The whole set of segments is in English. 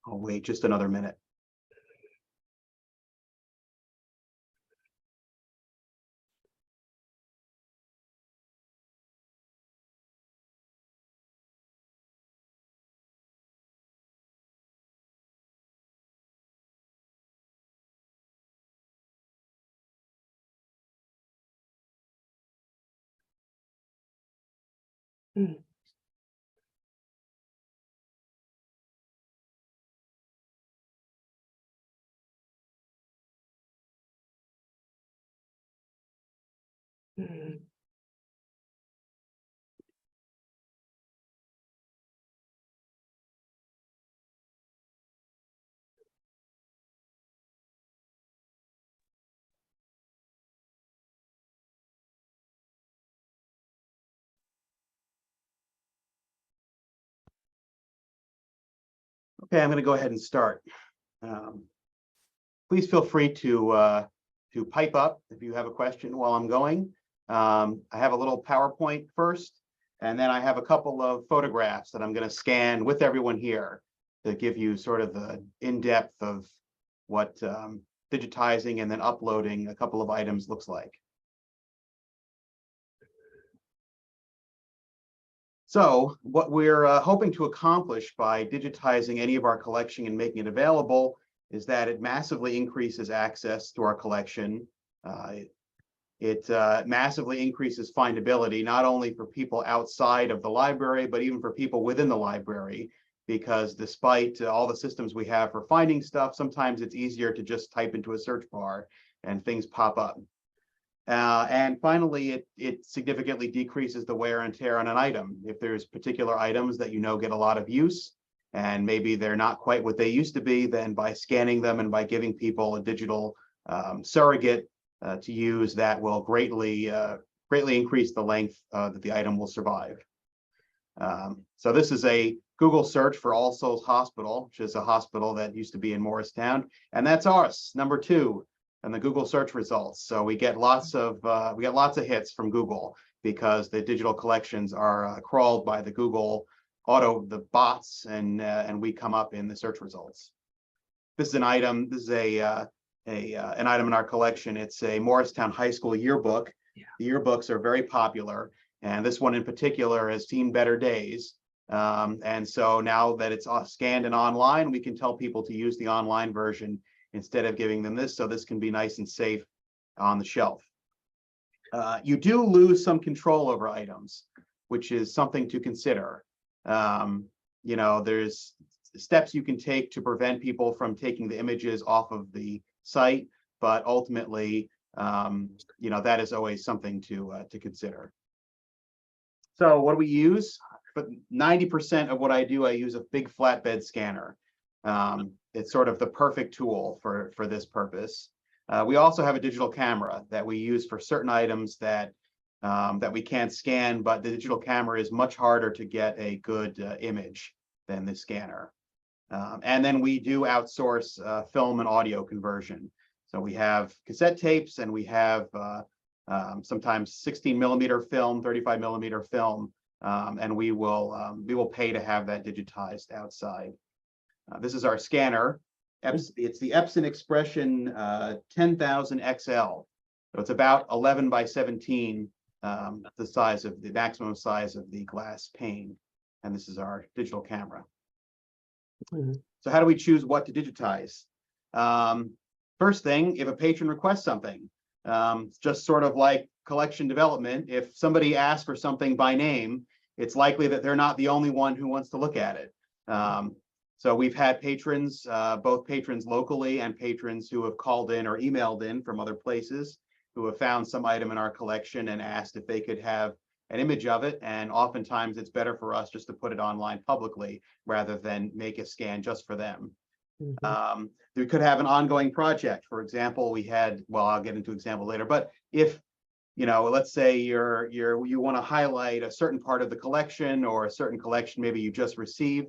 I'll wait just another minute. Okay, I'm going to go ahead and start. Please feel free to pipe up if you have a question while I'm going. I have a little PowerPoint first, and then I have a couple of photographs that I'm going to scan with everyone here to give you sort of the in-depth of what digitizing and then uploading a couple of items looks like. So what we're hoping to accomplish by digitizing any of our collection and making it available is that it massively increases access to our collection. It massively increases findability, not only for people outside of the library, but even for people within the library, because despite all the systems we have for finding stuff, sometimes it's easier to just type into a search bar and things pop up. And finally, it significantly decreases the wear and tear on an item. If there's particular items that get a lot of use, and maybe they're not quite what they used to be, then by scanning them and by giving people a digital surrogate to use, that will greatly increase the length that the item will survive. So this is a Google search for All Souls Hospital, which is a hospital that used to be in Morristown, and that's ours, number 2. And the Google search results. So we get lots of hits from Google because the digital collections are crawled by the Google the bots, and we come up in the search results. This is an item. This is an item in our collection. It's a Morristown High School yearbook. Yeah. The yearbooks are very popular, and this one in particular has seen better days. And so now that it's scanned and online, we can tell people to use the online version instead of giving them this, so this can be nice and safe on the shelf. You do lose some control over items, which is something to consider. There's steps you can take to prevent people from taking the images off of the site, but ultimately, that is always something to consider. So what do we use? But 90% of what I do, I use a big flatbed scanner. It's sort of the perfect tool for this purpose. We also have a digital camera that we use for certain items that we can't scan, but the digital camera is much harder to get a good image than the scanner. And then we do outsource film and audio conversion. So we have cassette tapes, and we have sometimes 16mm film, 35mm film, and we will pay to have that digitized outside. This is our scanner. It's the Epson Expression 10,000 XL. So it's about 11 by 17, the maximum size of the glass pane. And this is our digital camera. Mm-hmm. So how do we choose what to digitize? First thing, if a patron requests something, it's just sort of like collection development. If somebody asks for something by name, it's likely that they're not the only one who wants to look at it. So we've had patrons, both patrons locally and patrons who have called in or emailed in from other places, who have found some item in our collection and asked if they could have an image of it. And oftentimes it's better for us just to put it online publicly rather than make a scan just for them. Mm-hmm. We could have an ongoing project. For example, I'll get into an example later, but if let's say you want to highlight a certain part of the collection or a certain collection maybe you just received,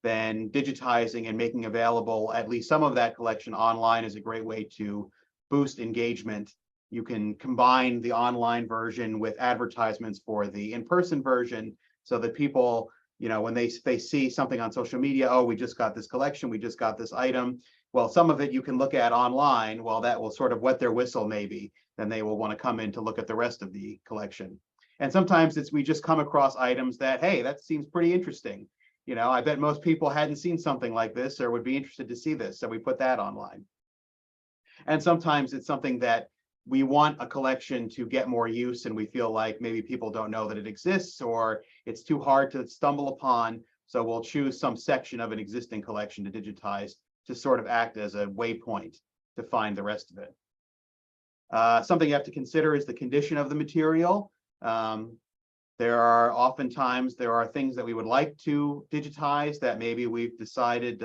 then digitizing and making available at least some of that collection online is a great way to boost engagement. You can combine the online version with advertisements for the in-person version so that people when they see something on social media, oh, we just got this collection, we just got this item. Well, some of it you can look at online. Well, that will sort of wet their whistle, maybe. Then they will want to come in to look at the rest of the collection. And sometimes we just come across items that, hey, that seems pretty interesting. I bet most people hadn't seen something like this or would be interested to see this. So we put that online. And sometimes it's something that we want a collection to get more use, and we feel like maybe people don't know that it exists, or it's too hard to stumble upon. So we'll choose some section of an existing collection to digitize to sort of act as a waypoint to find the rest of it. Something you have to consider is the condition of the material. There are things that we would like to digitize that maybe we've decided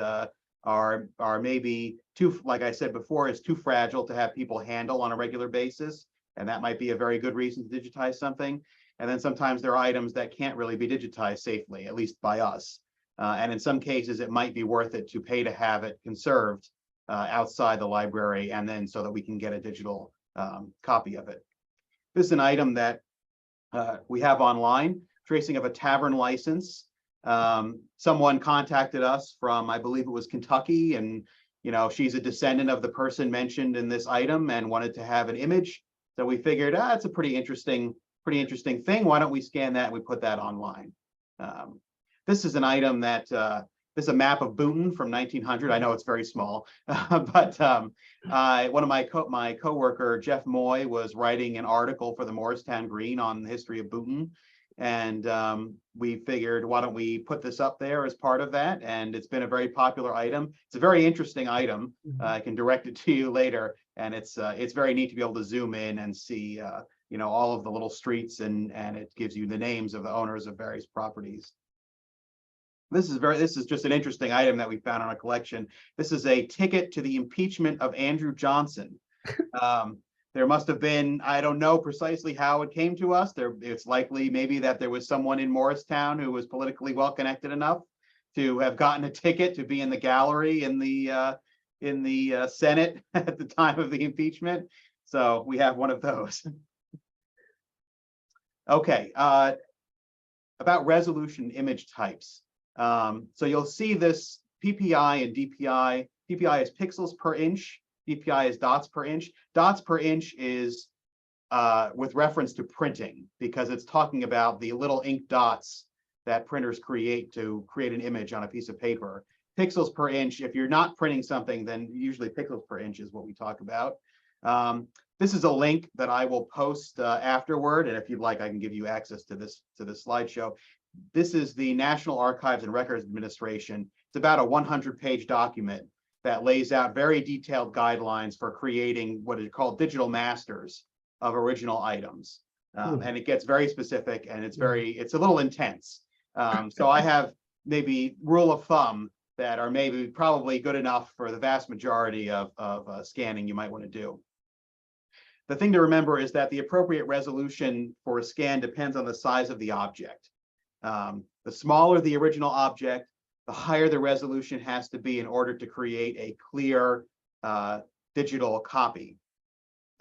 are maybe too, like I said before, is too fragile to have people handle on a regular basis. And that might be a very good reason to digitize something. And then sometimes there are items that can't really be digitized safely, at least by us. And in some cases, it might be worth it to pay to have it conserved outside the library, and then so that we can get a digital copy of it. This is an item that we have online, tracing of a tavern license. Someone contacted us from, I believe it was Kentucky, and she's a descendant of the person mentioned in this item and wanted to have an image. So we figured, it's a pretty interesting thing. Why don't we scan that and we put that online? This is an item that this is a map of Boonton from 1900. I know it's very small, but one of my coworker, Jeff Moy, was writing an article for the Morristown Green on the history of Boonton. And we figured, why don't we put this up there as part of that? And it's been a very popular item. It's a very interesting item. I can direct it to you later. And it's very neat to be able to zoom in and see all of the little streets, and it gives you the names of the owners of various properties. This is just an interesting item that we found in a collection. This is a ticket to the impeachment of Andrew Johnson. There must have been, I don't know precisely how it came to us. It's likely maybe that there was someone in Morristown who was politically well connected enough to have gotten a ticket to be in the gallery in the Senate at the time of the impeachment. So we have one of those. Okay, about resolution image types. So you'll see this PPI and DPI. PPI is pixels per inch. DPI is dots per inch. Dots per inch is with reference to printing, because it's talking about the little ink dots that printers create to create an image on a piece of paper. Pixels per inch, if you're not printing something, then usually pixels per inch is what we talk about. This is a link that I will post afterward, and if you'd like, I can give you access to this slideshow. This is the National Archives and Records Administration. It's about a 100-page document that lays out very detailed guidelines for creating what is called digital masters of original items. And it gets very specific, and it's a little intense. So I have maybe rule of thumb that are probably good enough for the vast majority of scanning you might want to do. The thing to remember is that the appropriate resolution for a scan depends on the size of the object. The smaller the original object, the higher the resolution has to be in order to create a clear digital copy.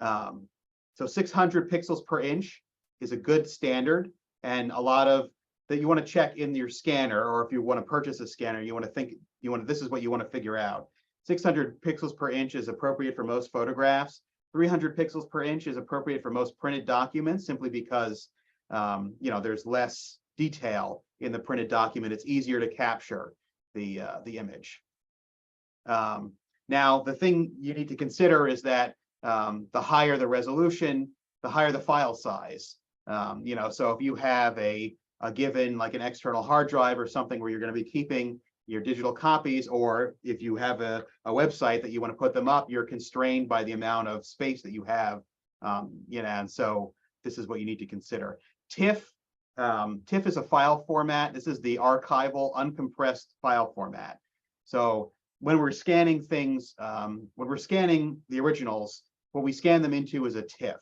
So 600 pixels per inch is a good standard, and a lot of that you want to check in your scanner, or if you want to purchase a scanner, this is what you want to figure out. 600 pixels per inch is appropriate for most photographs. 300 pixels per inch is appropriate for most printed documents, simply because there's less detail in the printed document. It's easier to capture the image. Now, the thing you need to consider is that the higher the resolution, the higher the file size. So if you have a given, like an external hard drive or something where you're going to be keeping your digital copies, or if you have a website that you want to put them up, you're constrained by the amount of space that you have. And so this is what you need to consider. TIFF. TIFF is a file format. This is the archival uncompressed file format. So when we're scanning things, when we're scanning the originals, what we scan them into is a TIFF.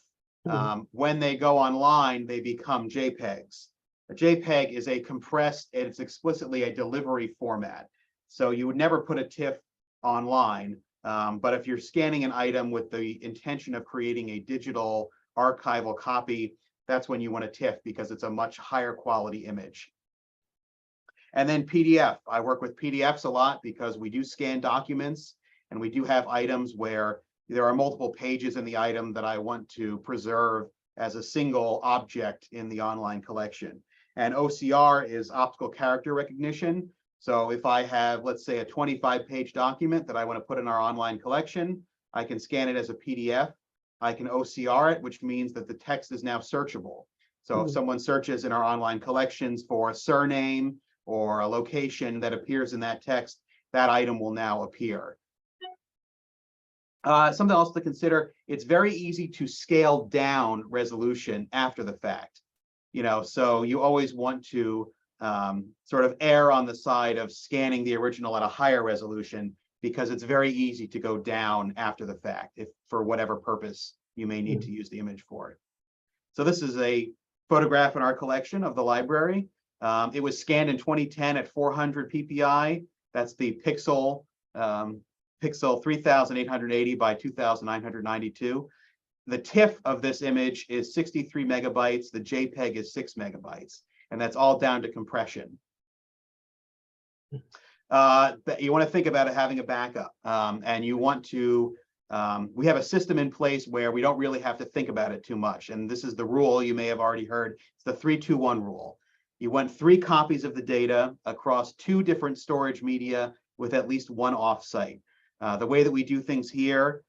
When they go online, they become JPEGs. A JPEG is a compressed, and it's explicitly a delivery format. So you would never put a TIFF online, but if you're scanning an item with the intention of creating a digital archival copy, that's when you want a TIFF, because it's a much higher quality image. And then PDF. I work with PDFs a lot because we do scan documents and we do have items where there are multiple pages in the item that I want to preserve as a single object in the online collection. And OCR is optical character recognition. So if I have, let's say, a 25-page document that I want to put in our online collection, I can scan it as a PDF. I can OCR it, which means that the text is now searchable. So if someone searches in our online collections for a surname or a location that appears in that text, that item will now appear. Something else to consider, it's very easy to scale down resolution after the fact. So you always want to sort of err on the side of scanning the original at a higher resolution, because it's very easy to go down after the fact, if for whatever purpose you may need to use the image for it. So this is a photograph in our collection of the library. It was scanned in 2010 at 400 ppi. That's the pixel 3880 by 2992. The TIFF of this image is 63 megabytes. The JPEG is 6 megabytes, and that's all down to compression. You want to think about it having a backup, and you want to, we have a system in place where we don't really have to think about it too much. And this is the rule you may have already heard. It's the 3-2-1 rule. You want 3 copies of the data across 2 different storage media with at least 1 offsite. The way that we do things here,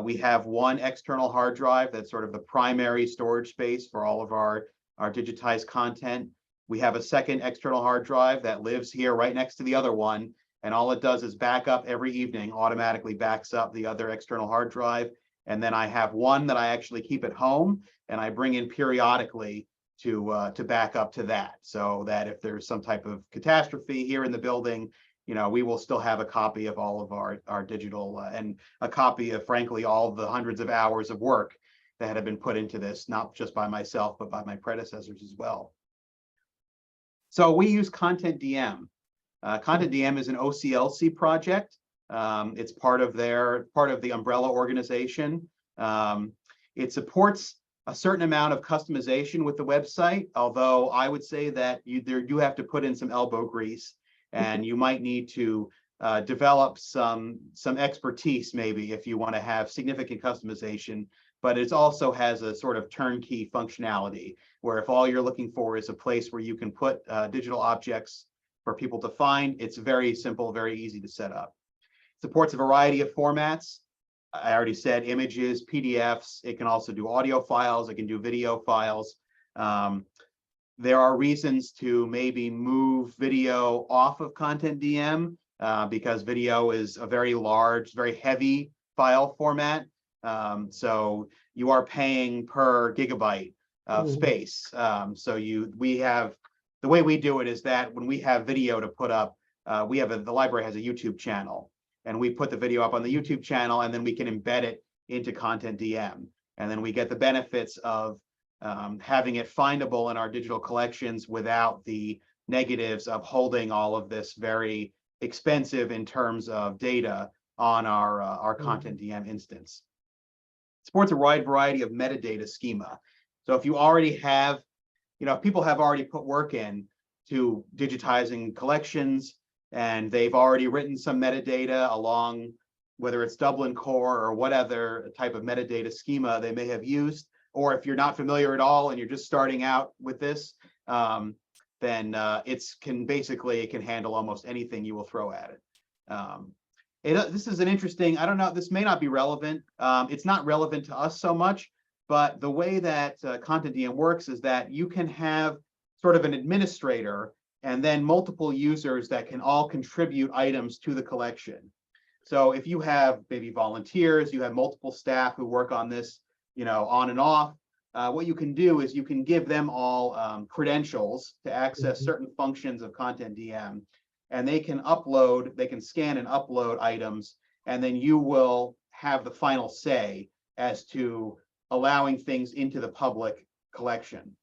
we have 1 external hard drive that's sort of the primary storage space for all of our digitized content. We have a second external hard drive that lives here right next to the other one, and all it does is back up every evening, automatically backs up the other external hard drive. And then I have one that I actually keep at home, and I bring in periodically to back up to that, so that if there's some type of catastrophe here in the building, we will still have a copy of all of our digital and a copy of, frankly, all the hundreds of hours of work that have been put into this, not just by myself, but by my predecessors as well. So we use Content DM. Content DM is an OCLC project. It's part of the umbrella organization. It supports a certain amount of customization with the website, although I would say that you do have to put in some elbow grease, and you might need to develop some expertise maybe if you want to have significant customization. But it also has a sort of turnkey functionality where if all you're looking for is a place where you can put digital objects for people to find, it's very simple, very easy to set up. It supports a variety of formats. I already said images, PDFs. It can also do audio files. It can do video files. There are reasons to maybe move video off of Content DM because video is a very large, very heavy file format. So you are paying per gigabyte of space. The way we do it is that when we have video to put up, the library has a YouTube channel, and we put the video up on the YouTube channel, and then we can embed it into Content DM. And then we get the benefits of having it findable in our digital collections without the negatives of holding all of this very expensive in terms of data on our Content DM instance. Supports a wide variety of metadata schema. So if you already have, if people have already put work in to digitizing collections and they've already written some metadata along, whether it's Dublin Core or what other type of metadata schema they may have used, or if you're not familiar at all and you're just starting out with this, then it can handle almost anything you will throw at it. This is an interesting, I don't know, this may not be relevant. It's not relevant to us so much, but the way that Content DM works is that you can have sort of an administrator and then multiple users that can all contribute items to the collection. So if you have maybe volunteers, you have multiple staff who work on this, on and off, what you can do is you can give them all credentials to access certain functions of Content DM, and they can scan and upload items, and then you will have the final say as to allowing things into the public collection.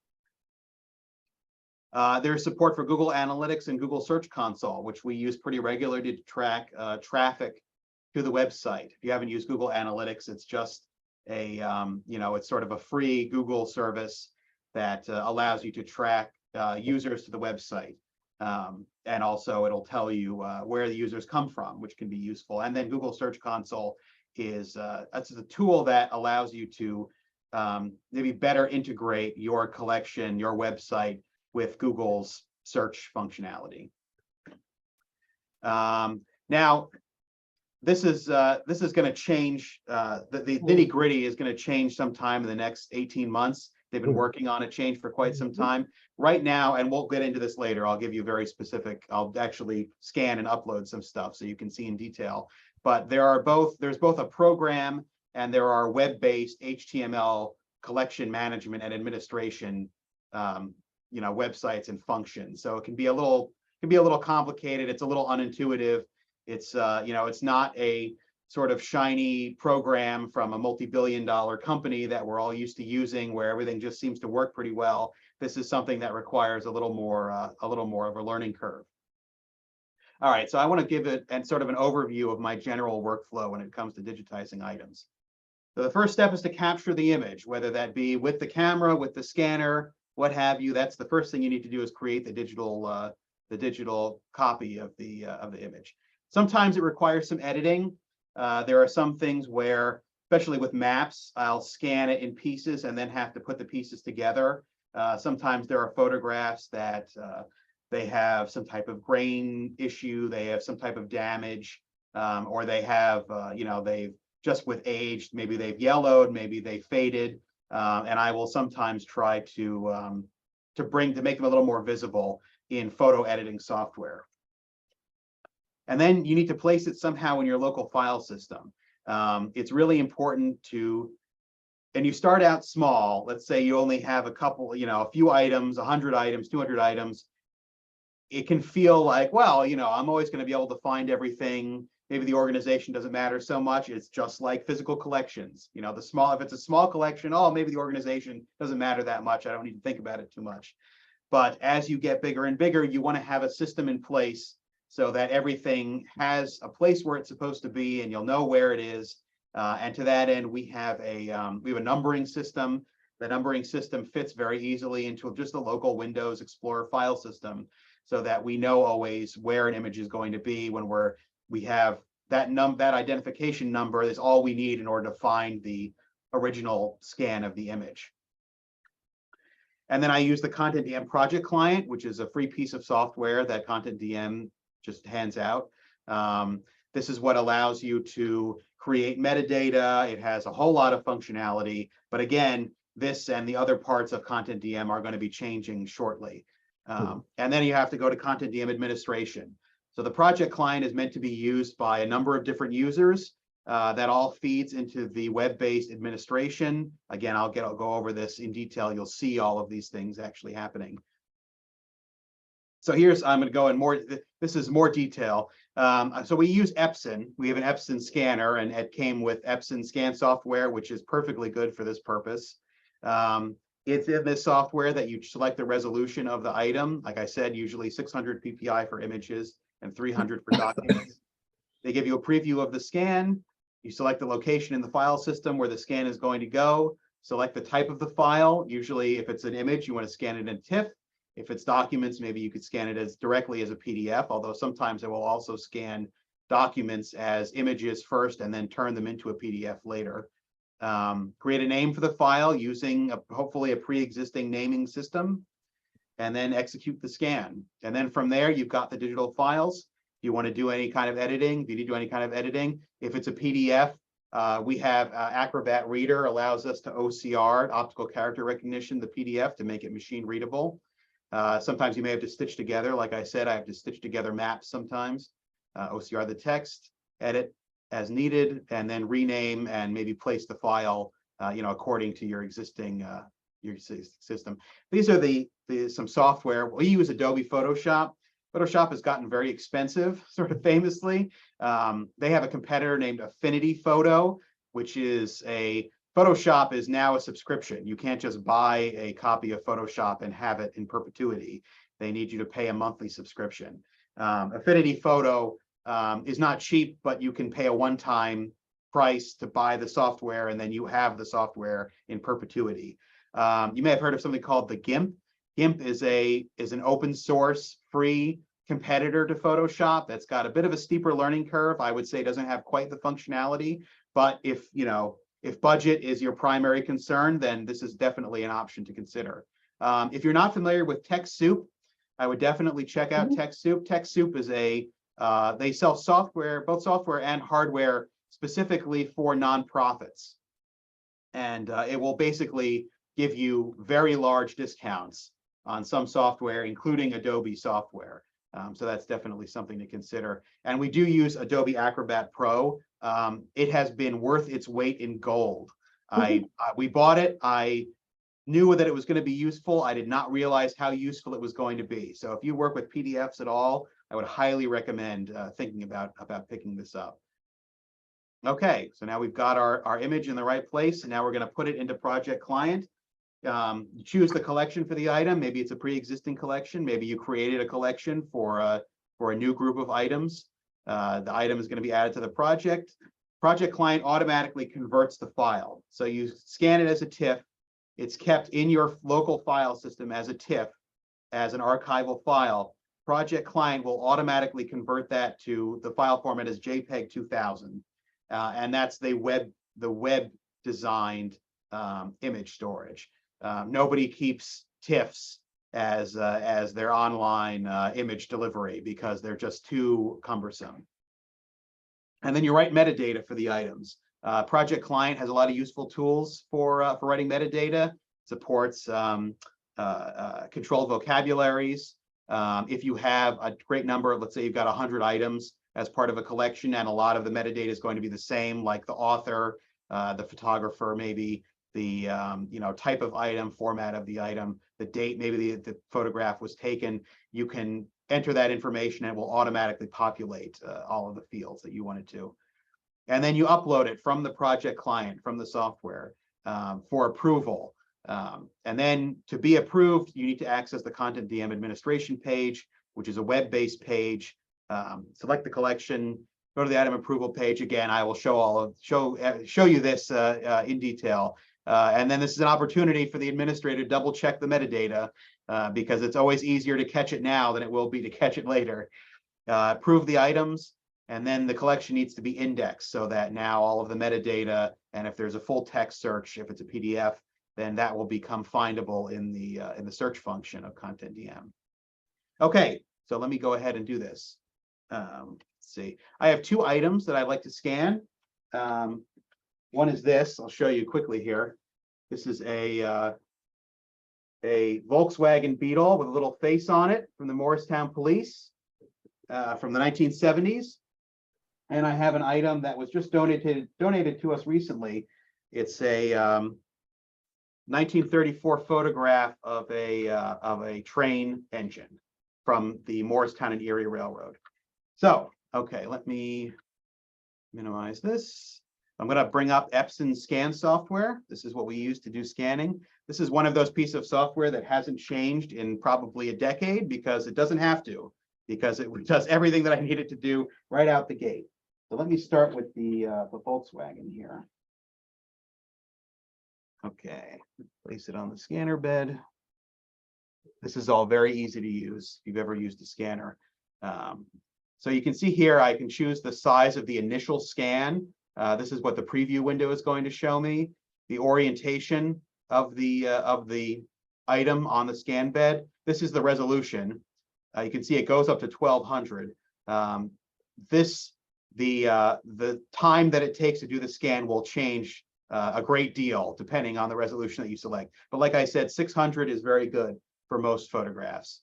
There's support for Google Analytics and Google Search Console, which we use pretty regularly to track traffic to the website. If you haven't used Google Analytics, it's just it's sort of a free Google service that allows you to track users to the website. And also it'll tell you where the users come from, which can be useful. And then Google Search Console is that's the tool that allows you to maybe better integrate your collection, your website with Google's search functionality. Now, this is going to change. The nitty gritty is going to change sometime in the next 18 months. They've been working on a change for quite some time. Right now, and we'll get into this later, I'll give you very specific. I'll actually scan and upload some stuff so you can see in detail. But there's both a program and there are web-based HTML collection management and administration, websites and functions. So it can be a little complicated. It's a little unintuitive. It's it's not a sort of shiny program from a multi-billion-dollar company that we're all used to using, where everything just seems to work pretty well. This is something that requires a little more of a learning curve. All right, so I want to give it and sort of an overview of my general workflow when it comes to digitizing items. So the first step is to capture the image, whether that be with the camera, with the scanner, what have you. That's the first thing you need to do, is create the digital copy of the image. Sometimes it requires some editing. There are some things where, especially with maps, I'll scan it in pieces and then have to put the pieces together. Sometimes there are photographs that they have some type of grain issue, they have some type of damage, or they have, they've just with age, maybe they've yellowed, maybe they faded, and I will sometimes try to make them a little more visible in photo editing software. And then you need to place it somehow in your local file system. It's really important and you start out small. Let's say you only have a couple, a few items, 100 items, 200 items. It can feel like, well, I'm always going to be able to find everything. Maybe the organization doesn't matter so much. It's just like physical collections. If it's a small collection, oh, maybe the organization doesn't matter that much. I don't need to think about it too much. But as you get bigger and bigger, you want to have a system in place so that everything has a place where it's supposed to be, and you'll know where it is. And to that end, we have a numbering system. The numbering system fits very easily into just a local Windows Explorer file system, so that we know always where an image is going to be when we have that identification number is all we need in order to find the original scan of the image. And then I use the Content DM project client, which is a free piece of software that Content DM just hands out. This is what allows you to create metadata. It has a whole lot of functionality, but again, this and the other parts of Content DM are going to be changing shortly. And then you have to go to Content DM administration. So the project client is meant to be used by a number of different users. That all feeds into the web-based administration. Again, I'll go over this in detail. You'll see all of these things actually happening. So I'm going to go in more. This is more detail. So we use Epson. We have an Epson scanner, and it came with Epson scan software, which is perfectly good for this purpose. It's in this software that you select the resolution of the item. Like I said, usually 600 ppi for images and 300 for documents. They give you a preview of the scan. You select the location in the file system where the scan is going to go. Select the type of the file. Usually, if it's an image, you want to scan it in TIFF. If it's documents, maybe you could scan it directly as a PDF, although sometimes it will also scan documents as images first and then turn them into a PDF later. Create a name for the file using hopefully a pre-existing naming system, and then execute the scan. And then from there, you've got the digital files. You want to do any kind of editing, if you need to do any kind of editing. If it's a PDF, we have Acrobat Reader allows us to OCR, optical character recognition, the PDF to make it machine readable. Sometimes you may have to stitch together. Like I said, I have to stitch together maps sometimes. OCR the text, edit as needed, and then rename and maybe place the file, according to your existing system. These are some software. We use Adobe Photoshop. Photoshop has gotten very expensive, sort of famously. They have a competitor named Affinity Photo, which is Photoshop is now a subscription. You can't just buy a copy of Photoshop and have it in perpetuity. They need you to pay a monthly subscription. Affinity Photo is not cheap, but you can pay a one-time price to buy the software, and then you have the software in perpetuity. You may have heard of something called the GIMP. GIMP is an open source free competitor to Photoshop that's got a bit of a steeper learning curve. I would say it doesn't have quite the functionality, but if budget is your primary concern, then this is definitely an option to consider. If you're not familiar with TechSoup, I would definitely check out TechSoup. TechSoup is they sell software, both software and hardware, specifically for nonprofits. And it will basically give you very large discounts on some software, including Adobe software. So that's definitely something to consider. And we do use Adobe Acrobat Pro. It has been worth its weight in gold. We bought it. I knew that it was going to be useful. I did not realize how useful it was going to be. So if you work with PDFs at all, I would highly recommend thinking about picking this up. Okay, so now we've got our image in the right place, and now we're going to put it into Project Client. You choose the collection for the item. Maybe it's a pre-existing collection. Maybe you created a collection for a new group of items. The item is going to be added to the project. Project Client automatically converts the file. So you scan it as a TIFF. It's kept in your local file system as a TIFF, as an archival file. Project Client will automatically convert that to the file format as JPEG 2000. And that's the web designed image storage. Nobody keeps TIFFs as their online image delivery because they're just too cumbersome. And then you write metadata for the items. Project Client has a lot of useful tools for writing metadata. It supports controlled vocabularies. If you have a great number of, let's say you've got 100 items as part of a collection, and a lot of the metadata is going to be the same, like the author, the photographer, maybe the type of item, format of the item, the date, maybe the photograph was taken. You can enter that information and it will automatically populate all of the fields that you wanted to. And then you upload it from the Project Client, from the software, for approval. And then to be approved, you need to access the Content DM administration page, which is a web-based page. Select the collection, go to the item approval page. Again, I will show you this in detail. And then this is an opportunity for the administrator to double check the metadata because it's always easier to catch it now than it will be to catch it later. Approve the items, and then the collection needs to be indexed so that now all of the metadata, and if there's a full text search, if it's a PDF, then that will become findable in the search function of Content DM. Okay, so let me go ahead and do this. Let's see. I have two items that I'd like to scan. One is this. I'll show you quickly here. This is a Volkswagen Beetle with a little face on it from the Morristown Police from the 1970s. And I have an item that was just donated to us recently. It's a 1934 photograph of a train engine from the Morristown and Erie Railroad. So, okay, let me minimize this. I'm going to bring up Epson scan software. This is what we use to do scanning. This is one of those pieces of software that hasn't changed in probably a decade because it doesn't have to, because it does everything that I need it to do right out the gate. So let me start with the Volkswagen here. Okay, place it on the scanner bed. This is all very easy to use if you've ever used a scanner. So you can see here, I can choose the size of the initial scan. This is what the preview window is going to show me. The orientation of the item on the scan bed. This is the resolution. You can see it goes up to 1200. The time that it takes to do the scan will change a great deal depending on the resolution that you select. But like I said, 600 is very good for most photographs.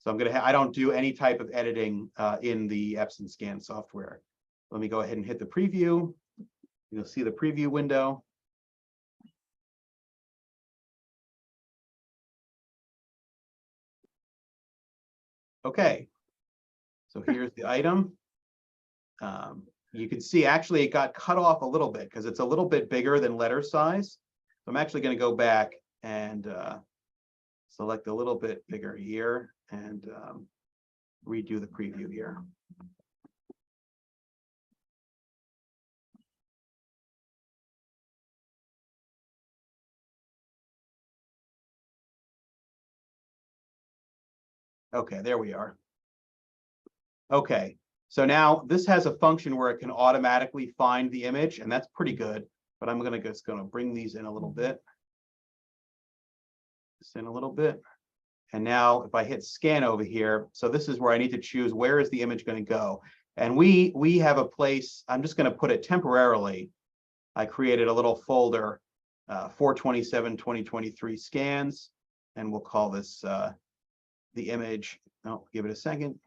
So I don't do any type of editing in the Epson scan software. Let me go ahead and hit the preview. You'll see the preview window. Okay, so here's the item. You can see actually it got cut off a little bit because it's a little bit bigger than letter size. So I'm actually going to go back and select a little bit bigger here and redo the preview here. Okay, there we are. Okay, so now this has a function where it can automatically find the image, and that's pretty good. But I'm just gonna bring these in a little bit. Just in a little bit. And now if I hit scan over here, so this is where I need to choose where is the image going to go. And we have a place, I'm just going to put it temporarily. I created a little folder, 4/27/2023 scans, and we'll call this the image. Oh, give it a second.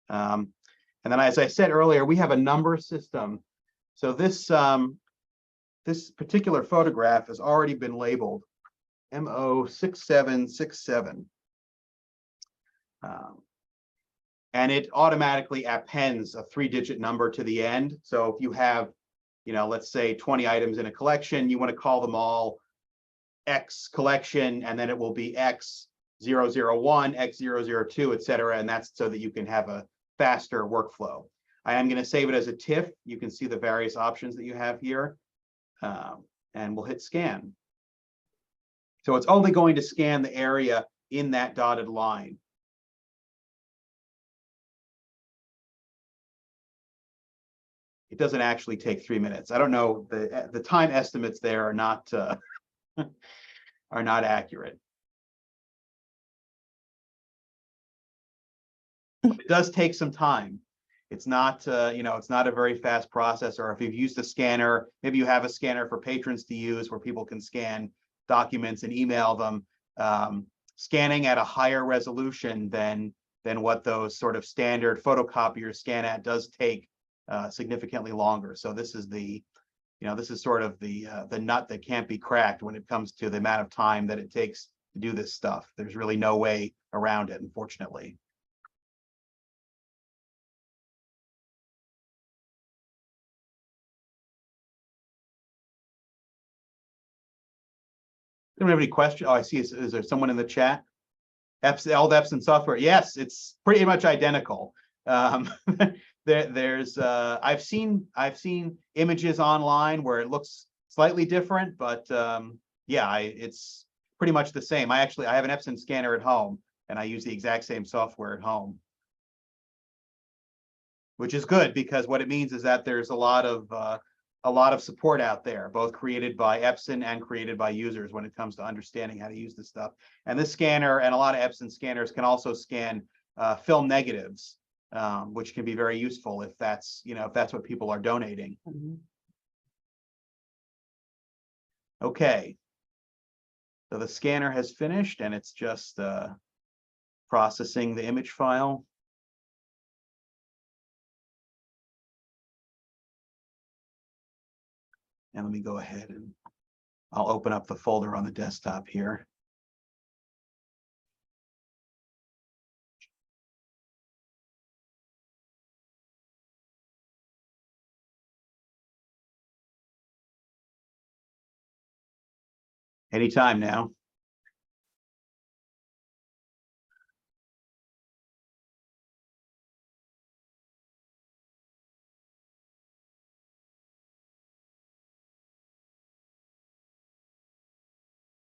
And then, as I said earlier, we have a number system. So this this particular photograph has already been labeled MO6767. And it automatically appends a 3-digit number to the end. So if you have, let's say 20 items in a collection, you want to call them all X collection, and then it will be X001, X002, et cetera. And that's so that you can have a faster workflow. I am going to save it as a TIFF. You can see the various options that you have here. And we'll hit scan. So it's only going to scan the area in that dotted line. It doesn't actually take 3 minutes. I don't know, the time estimates there are not accurate. It does take some time. It's not it's not a very fast process. Or if you've used a scanner, maybe you have a scanner for patrons to use where people can scan documents and email them. Scanning at a higher resolution than what those sort of standard photocopiers scan at does take significantly longer. So this is this is sort of the nut that can't be cracked when it comes to the amount of time that it takes to do this stuff. There's really no way around it, unfortunately. Don't have any questions? Oh, I see. Is there someone in the chat? Old Epson software. Yes, it's pretty much identical. There's I've seen images online where it looks slightly different, but yeah, it's pretty much the same. I have an Epson scanner at home, and I use the exact same software at home, which is good because what it means is that there's a lot of support out there, both created by Epson and created by users when it comes to understanding how to use this stuff. And this scanner and a lot of Epson scanners can also scan film negatives, which can be very useful if that's what people are donating. Mm-hmm. Okay. So the scanner has finished and it's just processing the image file. And let me go ahead and I'll open up the folder on the desktop here. Anytime now.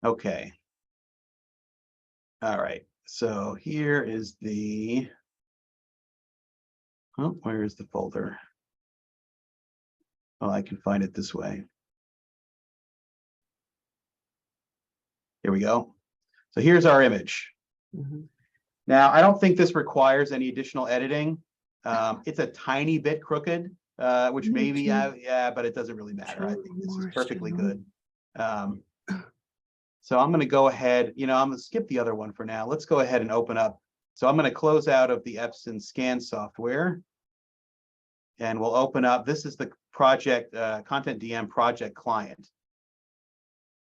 Okay. All right. So here is the, oh, where is the folder? Oh, I can find it this way. Here we go. So here's our image. Mm-hmm. Now, I don't think this requires any additional editing. It's a tiny bit crooked, which maybe, yeah, but it doesn't really matter. I think this is perfectly good. So I'm going to go ahead, I'm going to skip the other one for now. Let's go ahead and open up. So I'm going to close out of the Epson scan software. And we'll open up, this is the project, Content DM project client.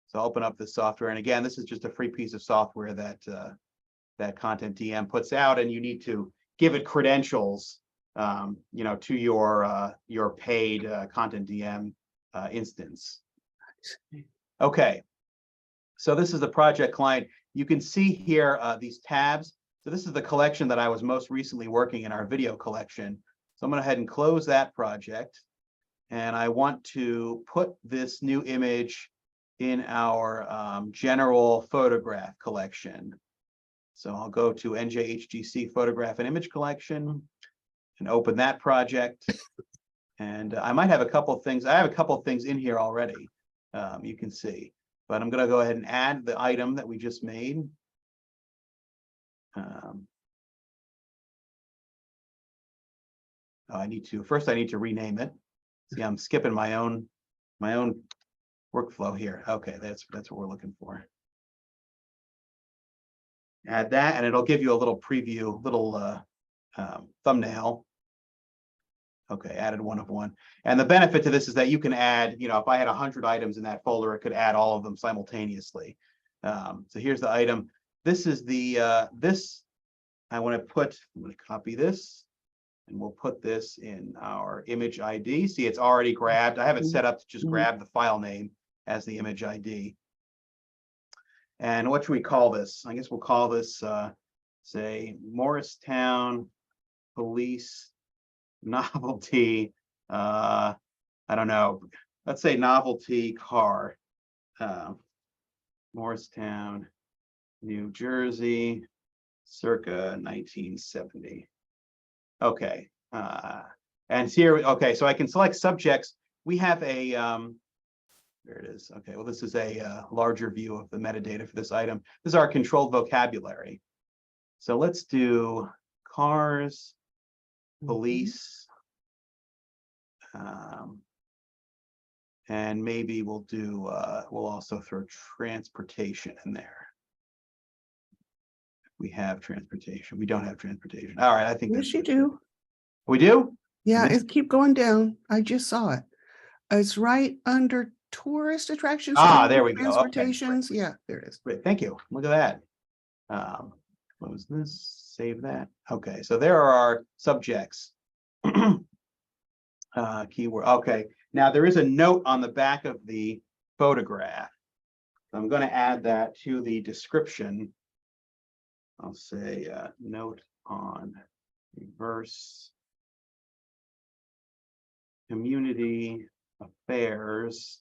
So I'll open up this software. And again, this is just a free piece of software that that Content DM puts out, and you need to give it credentials, to your paid Content DM instance. Okay. So this is the project client. You can see here these tabs. So this is the collection that I was most recently working in, our video collection. So I'm going to go ahead and close that project. And I want to put this new image in our general photograph collection. So I'll go to NJHGC photograph and image collection and open that project. And I might have a couple of things. I have a couple of things in here already. You can see, but I'm going to go ahead and add the item that we just made. I need to rename it. See, I'm skipping my own workflow here. Okay, that's what we're looking for. Add that, and it'll give you a little preview, thumbnail. Okay, added 1 of 1. And the benefit to this is that you can add, if I had 100 items in that folder, it could add all of them simultaneously. So here's the item. This is the I'm going to copy this, and we'll put this in our image ID. See, it's already grabbed. I have it set up to just grab the file name as the image ID. And what should we call this? I guess we'll call this, say, Morristown Police Novelty. I don't know. Let's say novelty car. Morristown, New Jersey, circa 1970. Okay. And here, okay, so I can select subjects. We have a, there it is. Okay, well, this is a larger view of the metadata for this item. This is our controlled vocabulary. So let's do cars, police, and maybe we'll do, we'll also throw transportation in there. We have transportation. We don't have transportation. All right, I think Yes, you do. We do? Yeah, keep going down. I just saw it. It's right under tourist attractions. There we go. Transportations. Okay. Yeah, there it is. Great, thank you. Look at that. What was this? Save that. Okay, so there are our subjects. Keyword. Okay, now there is a note on the back of the photograph. I'm going to add that to the description. I'll say note on reverse community affairs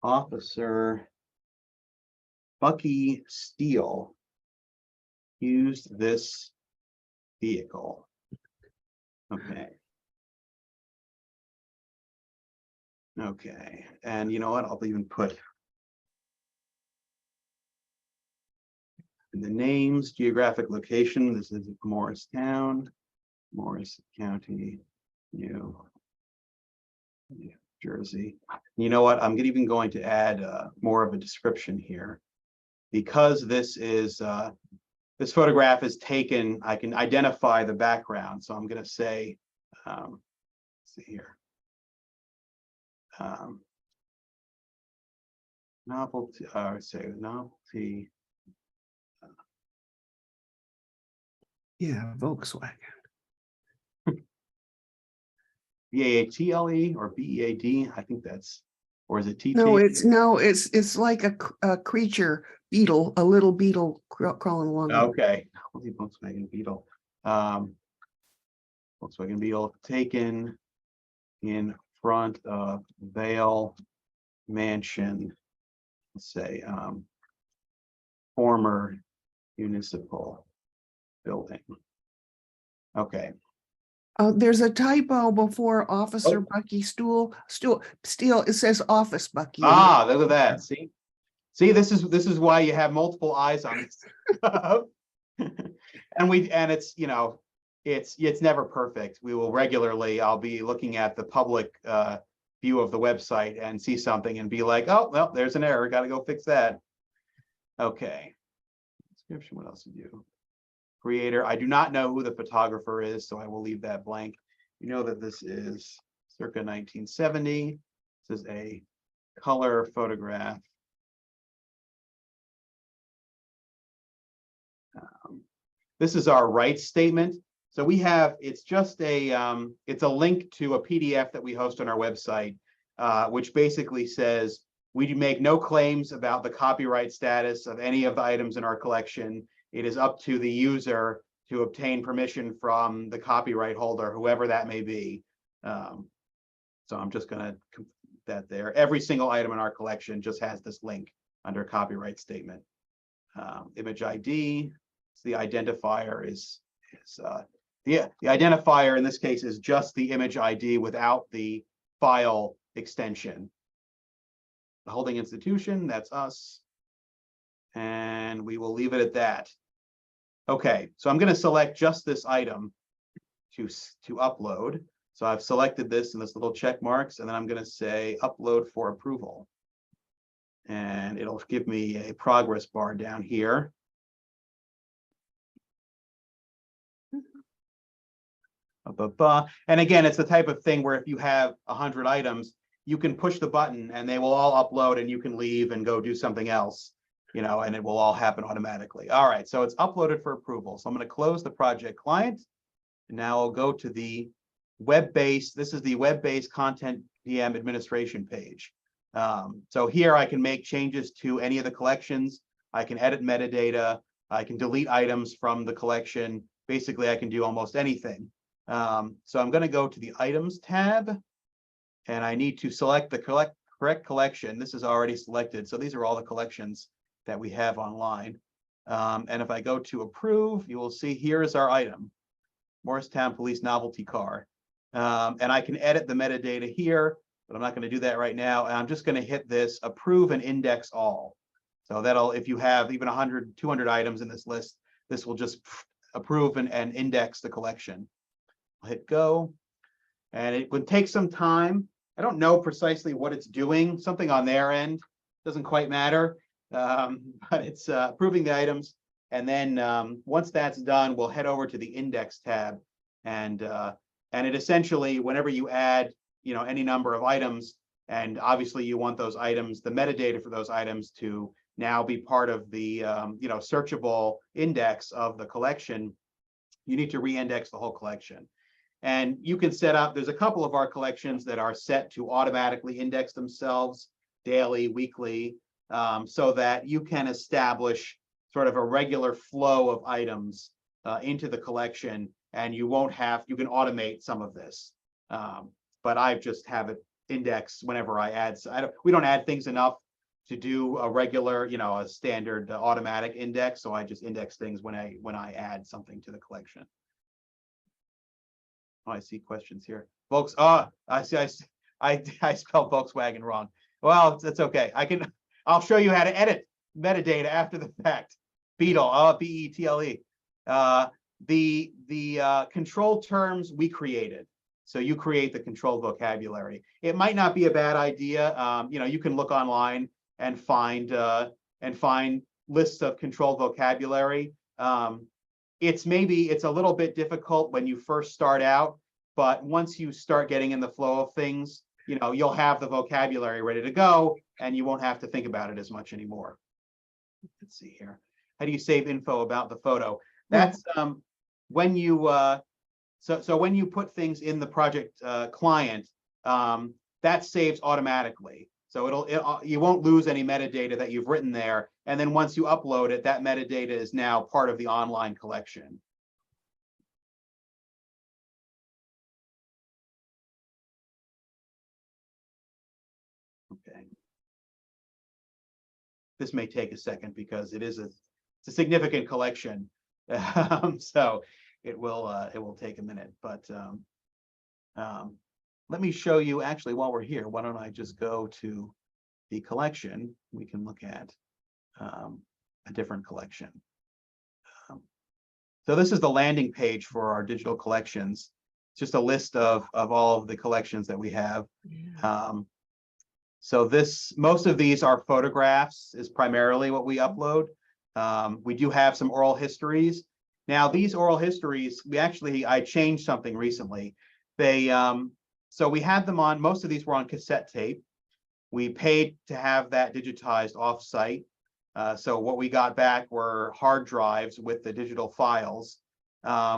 officer Bucky Steele used this vehicle. Okay. Okay, and you know what? I'll even put the names, geographic location. This is Morristown, Morris County, New Jersey. You know what? I'm even going to add more of a description here, because this is this photograph is taken. I can identify the background, so I'm going to say, let's see here, novelty. Say novelty. Yeah, Volkswagen. B-A-T-L-E or B-E-A-D? I think that's, or is it T-T? No, it's like a creature, beetle, a little beetle crawling along. Okay, Volkswagen Beetle. Volkswagen Beetle taken in front of Vale Mansion, let's say, former municipal building. Okay. There's a typo before Officer Bucky Steele. It says Office Bucky. Look at that. See, this is why you have multiple eyes on this. and it's it's never perfect. We will regularly. I'll be looking at the public view of the website and see something and be like, oh well, there's an error. Got to go fix that. Okay. Description. What else did you? Creator. I do not know who the photographer is, so I will leave that blank. You know that this is circa 1970. This is a color photograph. This is our rights statement. So we have, it's just a, it's a link to a PDF that we host on our website, which basically says we make no claims about the copyright status of any of the items in our collection. It is up to the user to obtain permission from the copyright holder, whoever that may be. So I'm just going to put that there. Every single item in our collection just has this link under copyright statement. Image ID, so the identifier is the identifier in this case is just the image ID without the file extension. The holding institution, that's us. And we will leave it at that. Okay, so I'm going to select just this item to upload. So I've selected this and this little check marks, and then I'm going to say upload for approval. And it'll give me a progress bar down here. And again, it's the type of thing where if you have 100 items, you can push the button and they will all upload and you can leave and go do something else, you know, and it will all happen automatically. All right, so it's uploaded for approval. So I'm going to close the project client. And now I'll go to the web-based, this is the web-based content DM administration page. So here I can make changes to any of the collections. I can edit metadata. I can delete items from the collection. Basically, I can do almost anything. So I'm going to go to the items tab and I need to select the correct collection. This is already selected. So these are all the collections that we have online. And if I go to approve, you will see here is our item, Morristown Police Novelty Car. And I can edit the metadata here, but I'm not going to do that right now. And I'm just going to hit this approve and index all. So that'll, if you have even 100, 200 items in this list, this will just approve and index the collection. I'll hit go. And it would take some time. I don't know precisely what it's doing. Something on their end doesn't quite matter, but it's approving the items. And then once that's done, we'll head over to the index tab, and it essentially, whenever you add, you know, any number of items, and obviously you want those items, the metadata for those items to now be part of the you know, searchable index of the collection, you need to re-index the whole collection. And you can set up, there's a couple of our collections that are set to automatically index themselves daily, weekly, so that you can establish sort of a regular flow of items into the collection, and you won't have, you can automate some of this. But I just have it indexed whenever I add. So we don't add things enough to do a regular, you know, a standard automatic index. So I just index things when I add something to the collection. Oh, I see questions here, folks. Oh, I see. I spelled Volkswagen wrong. Well, it's okay. I'll show you how to edit metadata after the fact. Beetle, B-E-T-L-E. The control terms we created. So you create the control vocabulary. It might not be a bad idea. You know, you can look online and find lists of control vocabulary. It's a little bit difficult when you first start out, but once you start getting in the flow of things, you know, you'll have the vocabulary ready to go and you won't have to think about it as much anymore. Let's see here. How do you save info about the photo? That's when you so when you put things in the project client, that saves automatically. So you won't lose any metadata that you've written there. And then once you upload it, that metadata is now part of the online collection. Okay. This may take a second because it's a significant collection. So it will take a minute, but let me show you actually while we're here. Why don't I just go to the collection? We can look at a different collection. So this is the landing page for our digital collections. It's just a list of all of the collections that we have. So most of these are photographs is primarily what we upload. We do have some oral histories. Now these oral histories, I changed something recently. So we had them on, most of these were on cassette tape. We paid to have that digitized off-site. So what we got back were hard drives with the digital files.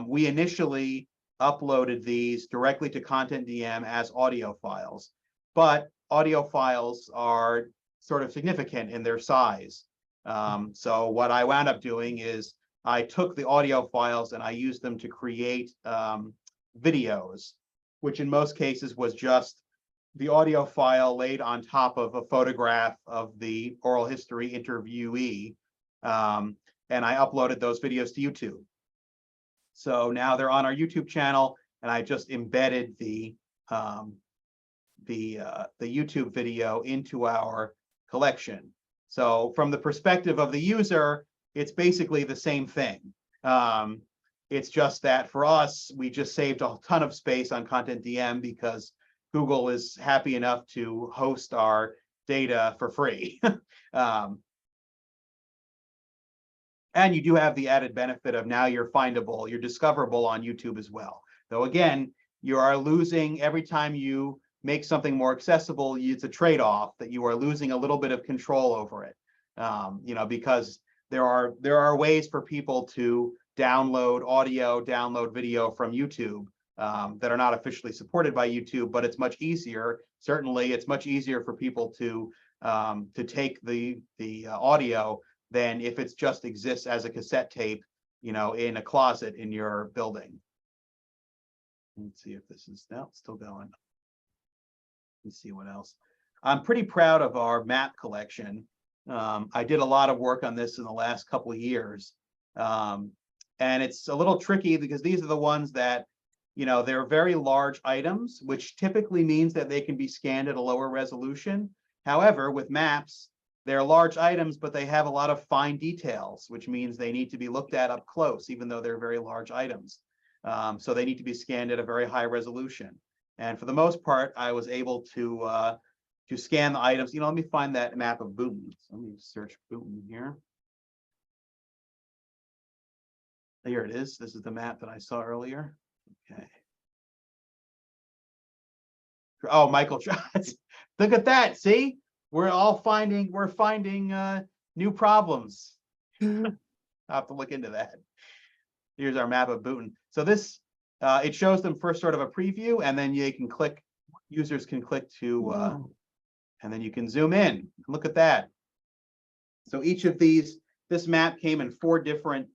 We initially uploaded these directly to Content DM as audio files, but audio files are sort of significant in their size. So what I wound up doing is I took the audio files and I used them to create videos, which in most cases was just the audio file laid on top of a photograph of the oral history interviewee. And I uploaded those videos to YouTube. So now they're on our YouTube channel, and I just embedded the YouTube video into our collection. So from the perspective of the user, it's basically the same thing. It's just that for us, we just saved a ton of space on Content DM because Google is happy enough to host our data for free. And you do have the added benefit of now you're findable, you're discoverable on YouTube as well. Though again, you are losing every time you make something more accessible, it's a trade-off that you are losing a little bit of control over it. Because there are ways for people to download audio, download video from YouTube that are not officially supported by YouTube, but it's much easier. Certainly, it's much easier for people to take the audio than if it just exists as a cassette tape, in a closet in your building. Let's see if this is still going. Let's see what else. I'm pretty proud of our map collection. I did a lot of work on this in the last couple of years. And it's a little tricky because these are the ones that, they're very large items, which typically means that they can be scanned at a lower resolution. However, with maps, they're large items, but they have a lot of fine details, which means they need to be looked at up close, even though they're very large items. So they need to be scanned at a very high resolution. And for the most part, I was able to scan the items. Let me find that map of Boonton. So let me search Boonton here. Here it is. This is the map that I saw earlier. Okay. Oh, Michael, look at that. See, we're finding new problems. I'll have to look into that. Here's our map of Boonton. So this, it shows them first sort of a preview, and then users can click to, and then you can zoom in. Look at that. So each of this map came in 4 different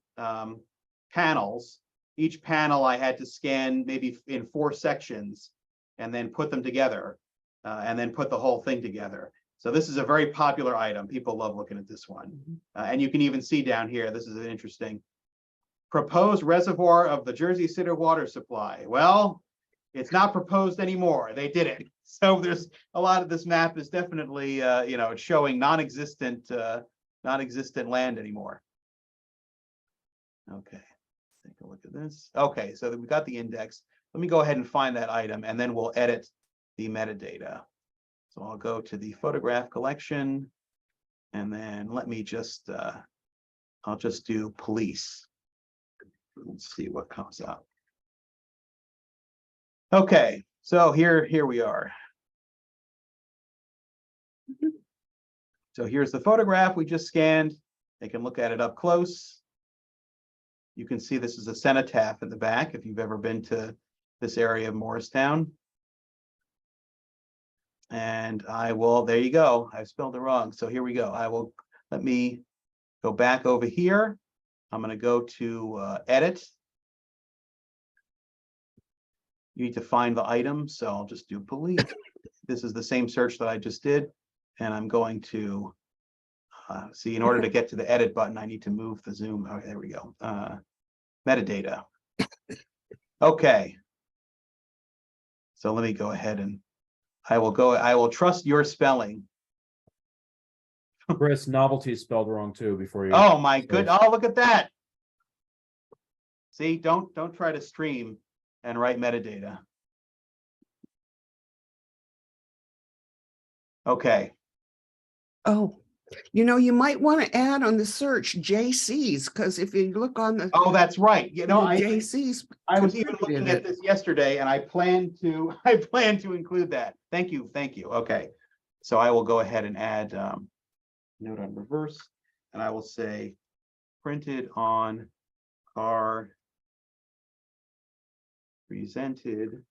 panels. Each panel I had to scan maybe in 4 sections and then put them together and then put the whole thing together. So this is a very popular item. People love looking at this one. And you can even see down here, this is an interesting proposed reservoir of the Jersey City water supply. Well, it's not proposed anymore. They did it. So there's a lot of this map is definitely, it's showing non-existent land anymore. Okay, take a look at this. Okay, so we got the index. Let me go ahead and find that item, and then we'll edit the metadata. So I'll go to the photograph collection, and then let me just, I'll just do police. Let's see what comes up. Okay, so here we are. So here's the photograph we just scanned. They can look at it up close. You can see this is a cenotaph in the back if you've ever been to this area of Morristown. And there you go. I spelled it wrong. So here we go. Let me go back over here. I'm going to go to edit. You need to find the item. So I'll just do police. This is the same search that I just did. And I'm going to see, in order to get to the edit button, I need to move the zoom. Okay, there we go. Metadata. Okay. So let me go ahead and I will trust your spelling. Chris, novelty is spelled wrong too before you. Oh my good. Oh, look at that. See, don't try to stream and write metadata. Okay. Oh, you might want to add on the search JCs, because if you look on the Oh, that's right. JCs, I was even looking at this yesterday, and I plan to include that. Thank you. Okay. So I will go ahead and add note on reverse, and I will say printed on car presented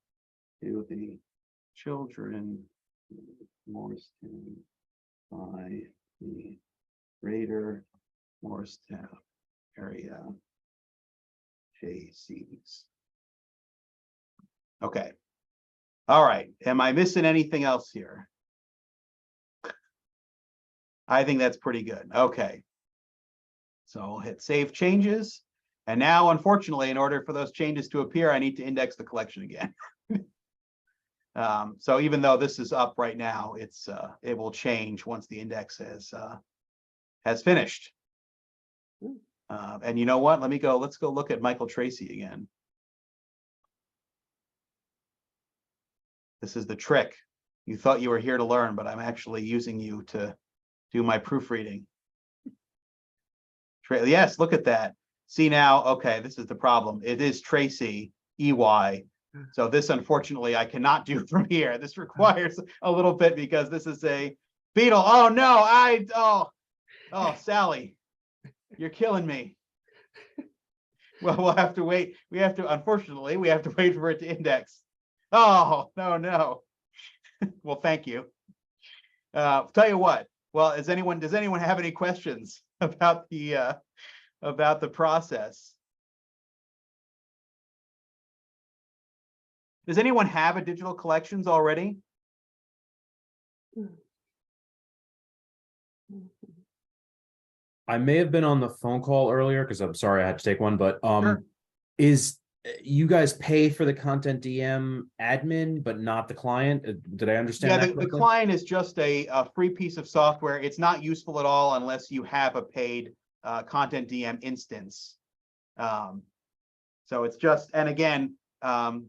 to the children Morristown by the Greater Morristown area JCs. Okay. All right, am I missing anything else here? I think that's pretty good. Okay. So I'll hit save changes. And now, unfortunately, in order for those changes to appear, I need to index the collection again. So even though this is up right now, it will change once the index has finished. And you know what? Let's go look at Michael Tracy again. This is the trick. You thought you were here to learn, but I'm actually using you to do my proofreading. Yes, look at that. See now, okay, this is the problem. It is Tracy, EY. So this, unfortunately, I cannot do from here. This requires a little bit because this is a beetle. Oh no, oh, Sally, you're killing me. Well, we'll have to wait. Unfortunately, we have to wait for it to index. Oh, no. Well, thank you. Tell you what, well, does anyone have any questions about the process? Does anyone have a digital collections already? I may have been on the phone call earlier because I'm sorry I had to take one, but Sure. is you guys pay for the content DM admin, but not the client? Did I understand Yeah, that the correctly? client is just a free piece of software. It's not useful at all unless you have a paid content DM instance. So it's just, and again,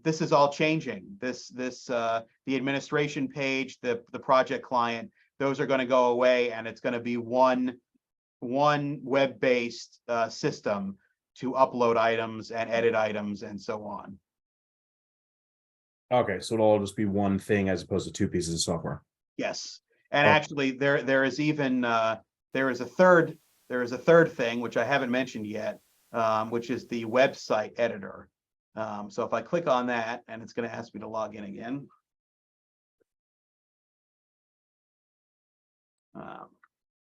this is all changing. The administration page, the project client, those are going to go away, and it's going to be one web-based system to upload items and edit items and so on. Okay, so it'll all just be one thing as opposed to two pieces of software. Yes, and Oh. actually, there is even there is a third thing which I haven't mentioned yet, which is the website editor. So if I click on that, and it's going to ask me to log in again.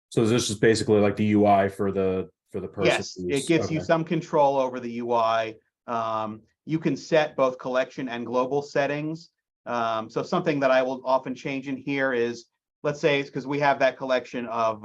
So this is basically like the UI for the person. Yes, it gives you Okay. some control over the UI. You can set both collection and global settings. So something that I will often change in here is, let's say it's because we have that collection of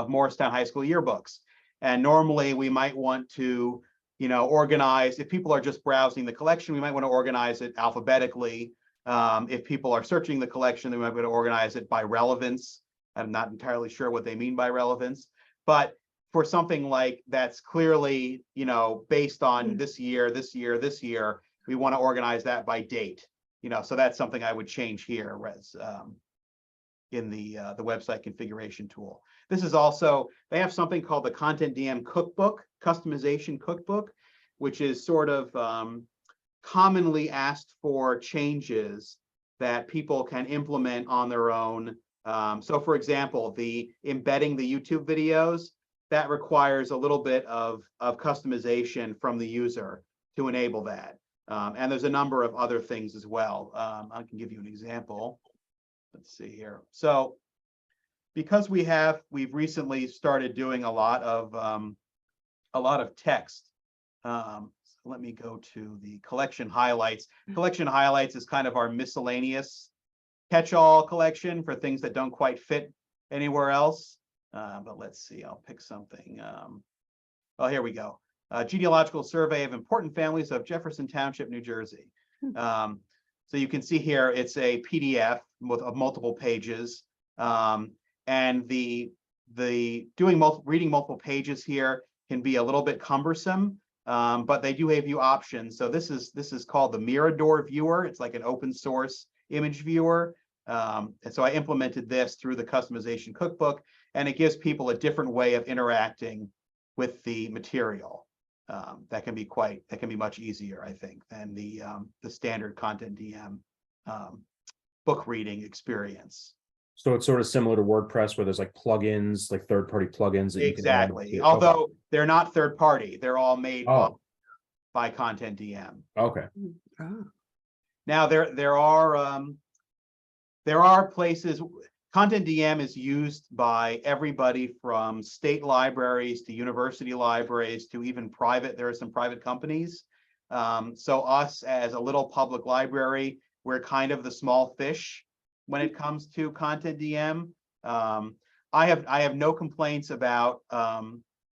Morristown High School yearbooks. And normally we might want to, organize, if people are just browsing the collection, we might want to organize it alphabetically. If people are searching the collection, they might want to organize it by relevance. I'm not entirely sure what they mean by relevance, but for something like that's clearly, based on this year, we want to organize that by date. So that's something I would change here as in the website configuration tool. This is also, they have something called the Content DM Cookbook, Customization Cookbook, which is sort of commonly asked for changes that people can implement on their own. So for example, the embedding the YouTube videos, that requires a little bit of customization from the user to enable that. And there's a number of other things as well. I can give you an example. Let's see here. So because we've recently started doing a lot of text. So let me go to the collection highlights. Collection highlights is kind of our miscellaneous catch-all collection for things that don't quite fit anywhere else. But let's see, I'll pick something. Oh, here we go. Genealogical survey of important families of Jefferson Township, New Jersey. So you can see here, it's a PDF of multiple pages. And reading multiple pages here can be a little bit cumbersome, but they do have you options. So this is called the Mirador viewer. It's like an open source image viewer. And so I implemented this through the customization cookbook, and it gives people a different way of interacting with the material. That can be much easier, I think, than the standard Content DM book reading experience. So it's sort of similar to WordPress, where there's like plugins, like third-party plugins that Exactly. you can add. Although they're not third party, they're all made by Content DM. Okay. Now there are places. Content DM is used by everybody from state libraries to university libraries to even private. There are some private companies So us as a little public library, we're kind of the small fish when it comes to content DM. I have no complaints about, I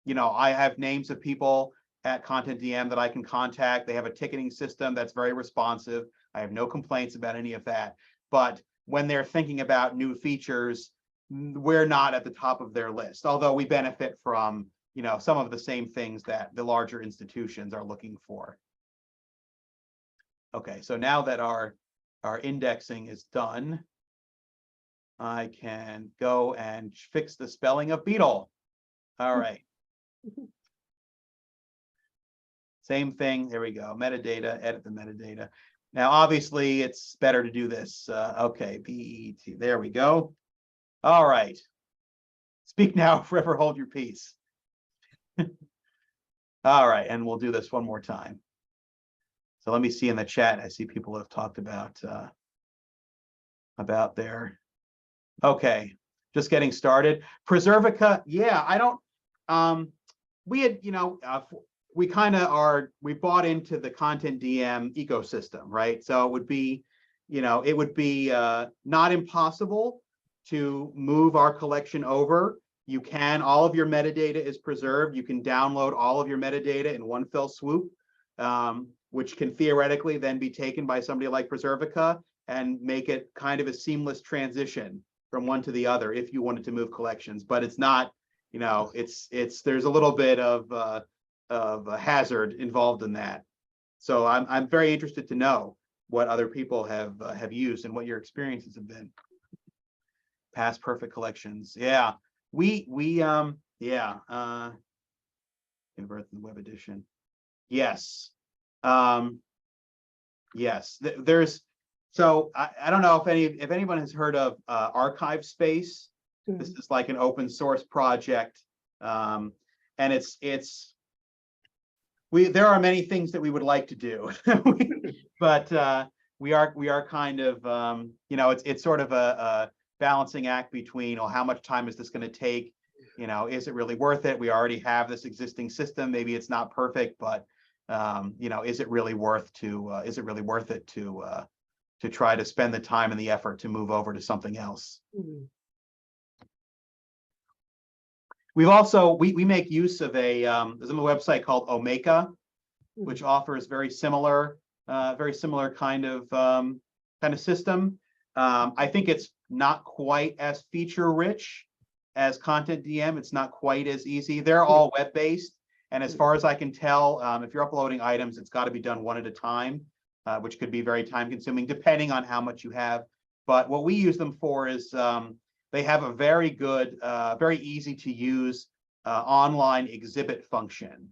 have names of people at Content DM that I can contact. They have a ticketing system that's very responsive. I have no complaints about any of that. But when they're thinking about new features, we're not at the top of their list, although we benefit from, some of the same things that the larger institutions are looking for. Okay, so now that our indexing is done, I can go and fix the spelling of beetle. All right. Same thing. There we go. Metadata, edit the metadata. Now, obviously, it's better to do this. Okay, BET. There we go. All right. Speak now, forever hold your peace. All right, and we'll do this one more time. So let me see in the chat. I see people have talked about their. Okay, just getting started. Preservica, yeah, I don't. We had, we kind of we bought into the Content DM ecosystem, right? So it would be, not impossible to move our collection over. You can, all of your metadata is preserved. You can download all of your metadata in one fell swoop, which can theoretically then be taken by somebody like Preservica and make it kind of a seamless transition from one to the other if you wanted to move collections. But it's not, there's a little bit of a hazard involved in that. So I'm very interested to know what other people have used and what your experiences have been. Past perfect collections, yeah. We convert the web edition. Yes. Yes. There's, so I don't know if anyone has heard of Archive Space. This is like an open source project. And there are many things that we would like to do, but we are kind of, it's sort of a balancing act between, how much time is this going to take? Is it really worth it? We already have this existing system. Maybe it's not perfect, but is it really worth it to try to spend the time and the effort to move over to something else? We've also we make use of there's a website called Omeka, which offers very similar kind of system. I think it's not quite as feature rich as Content DM. It's not quite as easy. They're all web based, and as far as I can tell, if you're uploading items, it's got to be done one at a time, which could be very time consuming depending on how much you have. But what we use them for is they have a very good, very easy to use online exhibit function.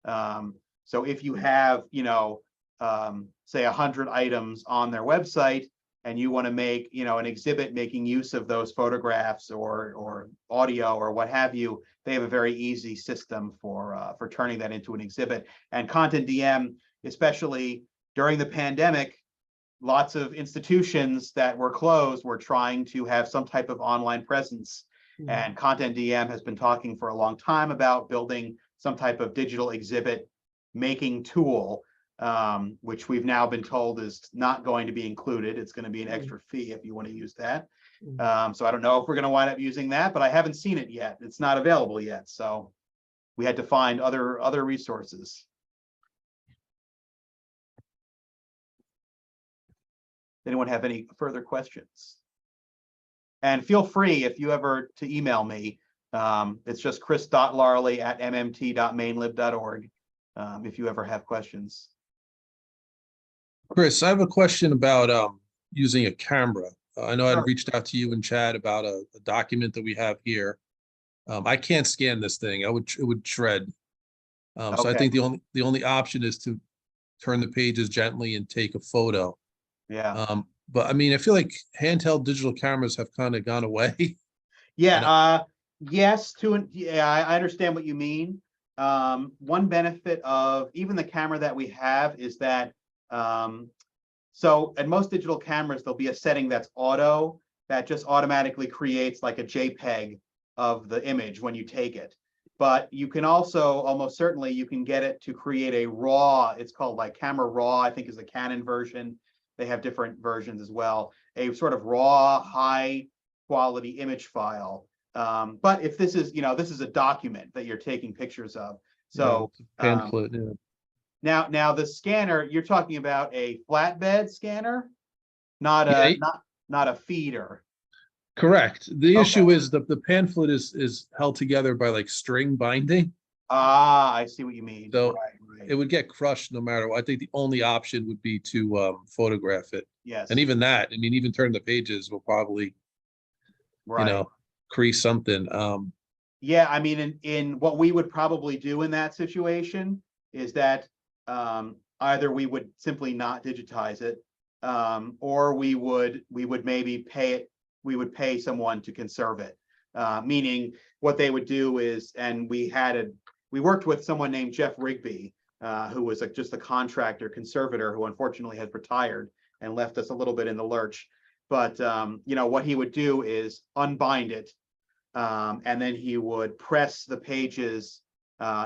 So if you have, say 100 items on their website, and you want to make, an exhibit making use of those photographs or audio or what have you, they have a very easy system for turning that into an exhibit. And Content DM, especially during the pandemic, lots of institutions that were closed were trying to have some type of online presence. And Content DM has been talking for a long time about building some type of digital exhibit making tool, which we've now been told is not going to be included. It's going to be an extra fee if you want to use that. So I don't know if we're going to wind up using that, but I haven't seen it yet. It's not available yet. So we had to find other resources. Anyone have any further questions? And feel free, if you ever, to email me. It's just chris.larley@mmt.mainlib.org if you ever have questions. Chris, I have a question about using a camera. I know I'd reached out to you in chat about a document that we have here. I can't scan this thing. It would shred. So I think the only option is to turn the pages gently and take a photo. Yeah. But I mean, I feel like handheld digital cameras have kind of gone away. Yeah. Yes, I understand what you mean. One benefit of even the camera that we have is that so at most digital cameras, there'll be a setting that's auto that just automatically creates like a JPEG of the image when you take it. But you can also, almost certainly, you can get it to create a raw, it's called like Camera Raw, I think is the Canon version. They have different versions as well. A sort of raw, high quality image file. But if this is, this is a document that you're taking pictures of. So Pamphlet, yeah. now the scanner, you're talking about a flatbed scanner, not Yeah, not a feeder. correct. The Okay. issue is the pamphlet is held together by like string binding. Ah, I see what you mean. So Right. it would get crushed no matter what. I think the only option would be to photograph it. Yes. And even that, I mean, even turning the pages will probably, Right. crease something. Yeah, I mean, in what we would probably do in that situation is that either we would simply not digitize it, or we would maybe pay it. We would pay someone to conserve it. Meaning, what they would do is, and we worked with someone named Jeff Rigby, who was just a contractor conservator who unfortunately has retired and left us a little bit in the lurch. But what he would do is unbind it. And then he would press the pages,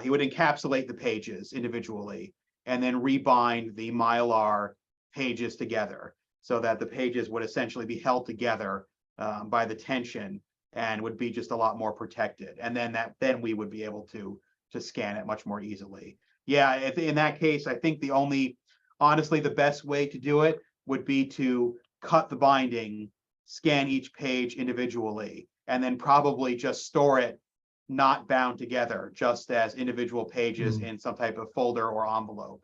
he would encapsulate the pages individually and then rebind the Mylar pages together so that the pages would essentially be held together by the tension and would be just a lot more protected. And then we would be able to scan it much more easily. Yeah, in that case, I think honestly, the best way to do it would be to cut the binding, scan each page individually, and then probably just store it not bound together, just as individual pages in some type of folder or envelope.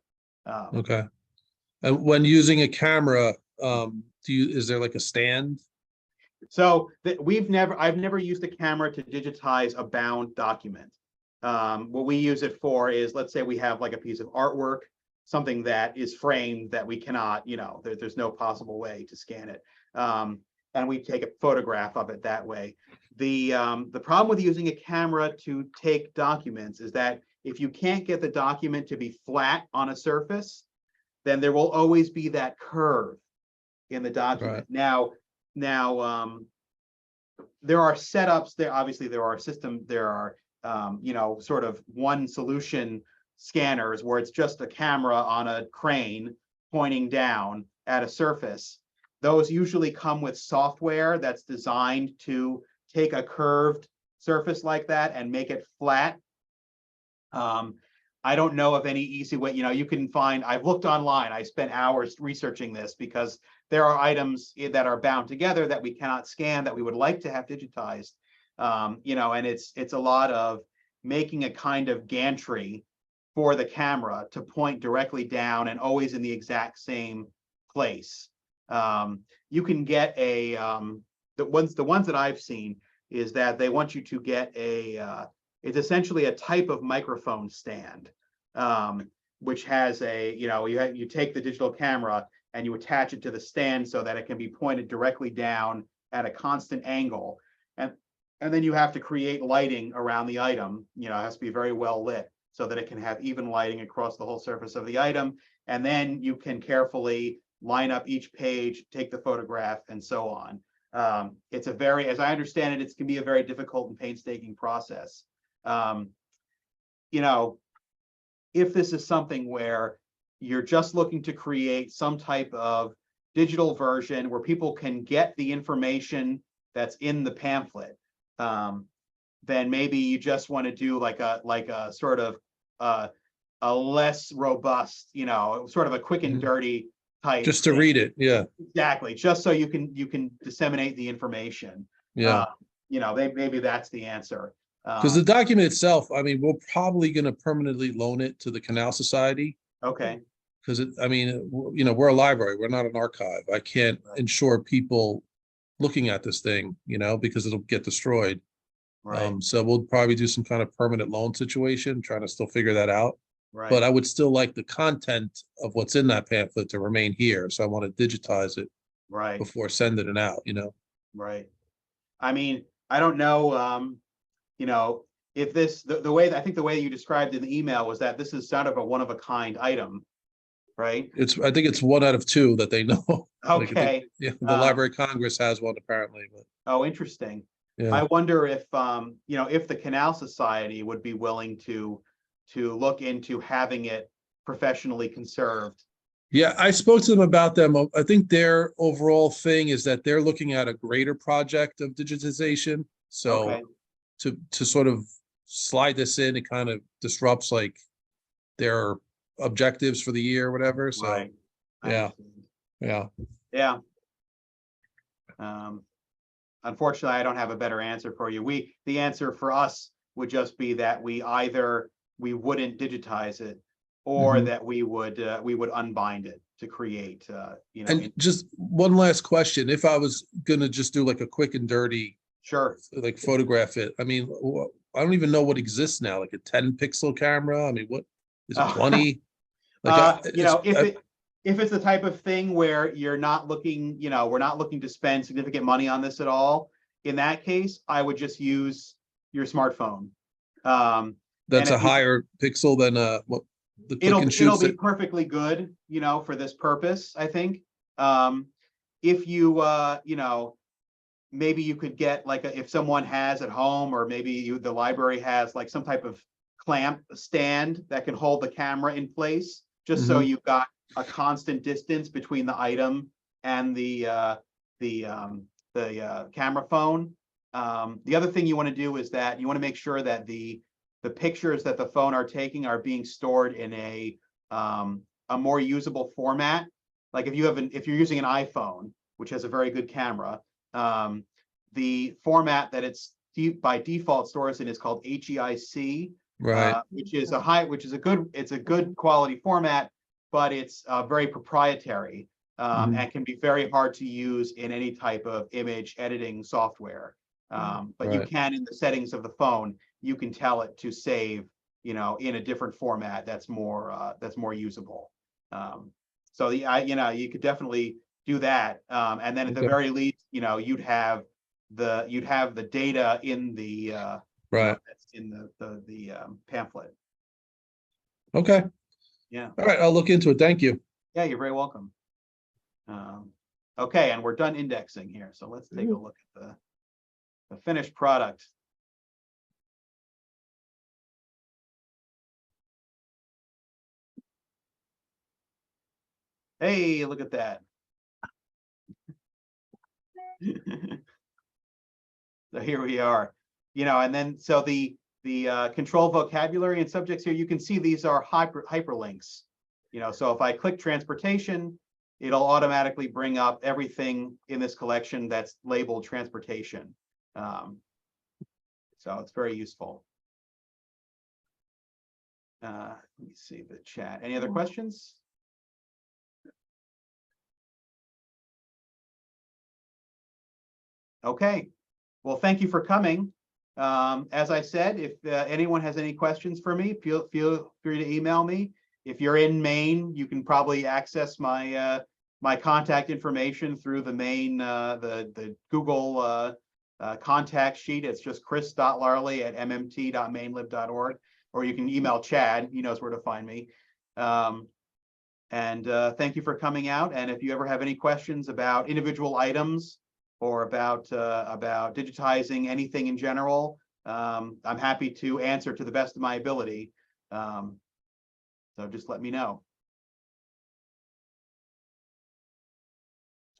Okay. And when using a camera, is there like a stand? So I've never used a camera to digitize a bound document. What we use it for is, let's say we have like a piece of artwork, something that is framed that we cannot, there's no possible way to scan it. And we take a photograph of it that way. The problem with using a camera to take documents is that if you can't get the document to be flat on a surface, then there will always be that curve in the document. Right. Now, there are setups there. Obviously, there are sort of one solution scanners where it's just a camera on a crane pointing down at a surface. Those usually come with software that's designed to take a curved surface like that and make it flat. I don't know of any easy way. You can find, I've looked online, I spent hours researching this because there are items that are bound together that we cannot scan that we would like to have digitized. And it's a lot of making a kind of gantry for the camera to point directly down and always in the exact same place. You can get the ones that I've seen is that they want you to get it's essentially a type of microphone stand, which has you take the digital camera and you attach it to the stand so that it can be pointed directly down at a constant angle. And then you have to create lighting around the item. It has to be very well lit so that it can have even lighting across the whole surface of the item. And then you can carefully line up each page, take the photograph, and so on. It's as I understand it, it can be a very difficult and painstaking process. If this is something where you're just looking to create some type of digital version where people can get the information that's in the pamphlet, then maybe you just want to do like a sort of a less robust, sort of a quick and dirty type. Just to read it, yeah. Exactly, just so you can disseminate the information. Yeah. Maybe that's the answer. Because the document itself, I mean, we're probably going to permanently loan it to the Canal Society. Okay. Because we're a library, we're not an archive. I can't ensure people looking at this thing, because it'll get destroyed. Right. So we'll probably do some kind of permanent loan situation, trying to still figure that out. Right. But I would still like the content of what's in that pamphlet to remain here. So I want to digitize it right before sending it out, Right. I mean, I don't know, if this, the way I think the way you described in the email was that this is sort of a one-of-a-kind item, right? I think it's 1 out of 2 that they know. Okay. The Library of Congress has one apparently, but Oh, interesting. Yeah. I wonder if, you know, if the Canal Society would be willing to look into having it professionally conserved. Yeah, I spoke to them about them. I think their overall thing is that they're looking at a greater project of digitization. So Okay, to sort of slide this in, it kind of disrupts like their objectives for the year or whatever. So right. I yeah, understand. yeah. Yeah. Unfortunately, I don't have a better answer for you. The answer for us would just be that we wouldn't digitize it, or Mhm. that we would unbind it to create, you know, And just one last question. If I was gonna just do like a quick and dirty, sure. like photograph it, I mean, I don't even know what exists now, like a 10-pixel camera. I mean, what is it, 20? Like, You know, if it's the type of thing where you're not looking, you know, we're not looking to spend significant money on this at all, in that case, I would just use your smartphone. And that's a if you, higher pixel than what the click and it'll shoot. be perfectly good, you know, for this purpose, I think. If you, you know, maybe you could get like if someone has at home, or maybe the library has like some type of clamp stand that can hold the camera in place, just so Mhm. you've got a constant distance between the item and the camera phone. The other thing you want to do is that you want to make sure that the pictures that the phone are taking are being stored in a more usable format. Like if you're using an iPhone, which has a very good camera, the format that it's by default stores in is called HEIC, Right. which is a good quality format, but it's very proprietary, Mhm. and can be very hard to use in any type of image editing software. But you Right. can, in the settings of the phone, you can tell it to save, you know, in a different format that's more usable. So you know, you could definitely do that. And then at the Okay. very least, you know, you'd have the data in the you know, Right. that's in the pamphlet. Okay. Yeah. All right. I'll look into it. Thank you. Yeah, you're very welcome. Okay, and we're done indexing here. So let's take a look at the finished product. Hey, look at that. So here we are, you know, and then so the control vocabulary and subjects here, you can see these are hyperlinks. You know, so if I click transportation, it'll automatically bring up everything in this collection that's labeled transportation. So it's very useful. Let me see the chat. Any other questions? Okay. Well, thank you for coming. As I said, if anyone has any questions for me, feel free to email me. If you're in Maine, you can probably access my my contact information through the main the Google contact sheet. It's just chris.larley@mmt.mainlib.org, or you can email Chad. He knows where to find me. And thank you for coming out. And if you ever have any questions about individual items, or about digitizing anything in general, I'm happy to answer to the best of my ability. So just let me know.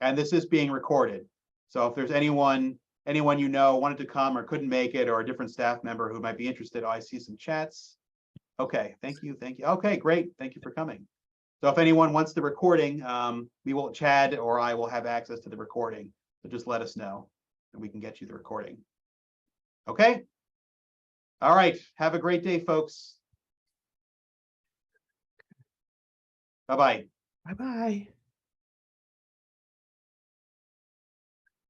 And this is being recorded. So if there's anyone you know wanted to come or couldn't make it, or a different staff member who might be interested, I see some chats. Okay, thank you. Okay, great. Thank you for coming. So if anyone wants the recording, Chad or I will have access to the recording. So just let us know and we can get you the recording. Okay. All right. Have a great day, folks. Bye-bye. Bye-bye.